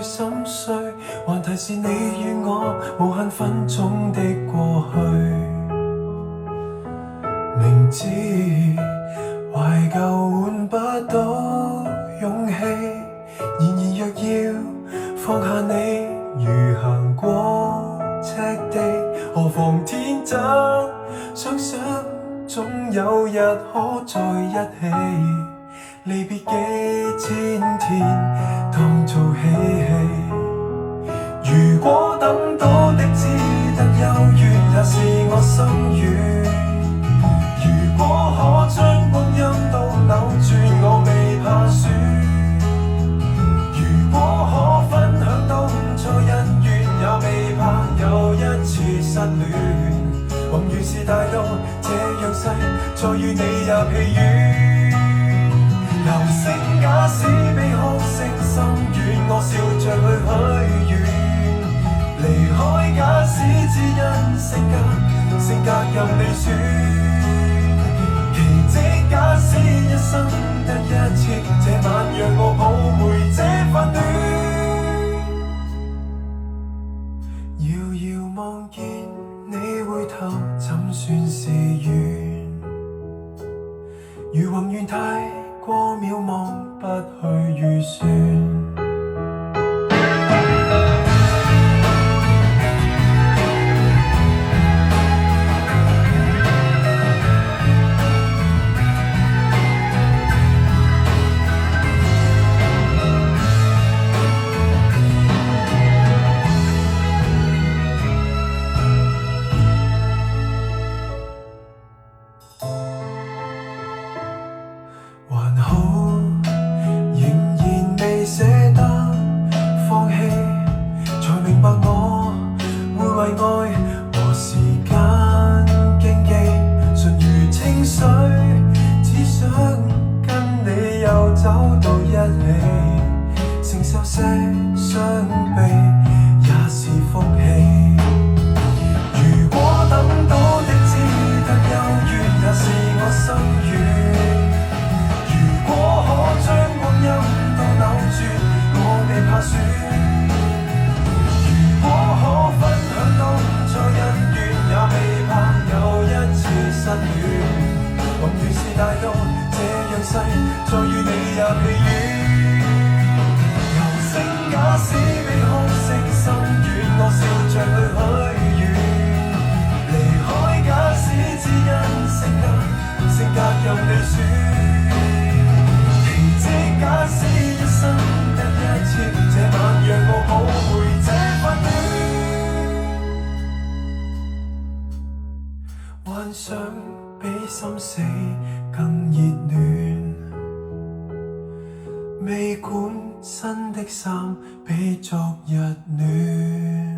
心碎，還提示你與我無限分鐘的過去。明知懷舊換不到勇氣，然而若要放下你，如行過赤地，何妨天真，想想總有日可在一起。離別幾千天當做嬉戲，如果等到的只得幽怨，也是我心願。如果可將光陰都扭轉，我未怕輸。如果可分享當初恩怨，也未怕又一次失戀。宏願是大路這樣細，再與你也疲軟。流星假使比哭聲深遠，我笑着去許願。離開假使只因性格任你選。奇蹟假使一生得一次，這晚讓我抱回這份戀。遙遙望見你回頭，怎算是緣？如宏願太過渺茫，不去預算。還好，仍然未捨得放棄，才明白我會為愛和時間競技。順如清水，只想跟你又走到一起，承受些傷悲也是福氣。如果等到的只得幽怨，也是我心願。如果可將光陰都扭轉，我未怕輸。如果可分享當初恩怨，也未怕又一次失戀。宏願是大路這樣細，再與你也疲軟。流星假使比哭聲深遠，我笑着去許願。離開假使只因性格任你選。假使一生得一次，這晚讓我抱回這份戀。幻想比心死更熱戀，未管新的衫比昨日暖。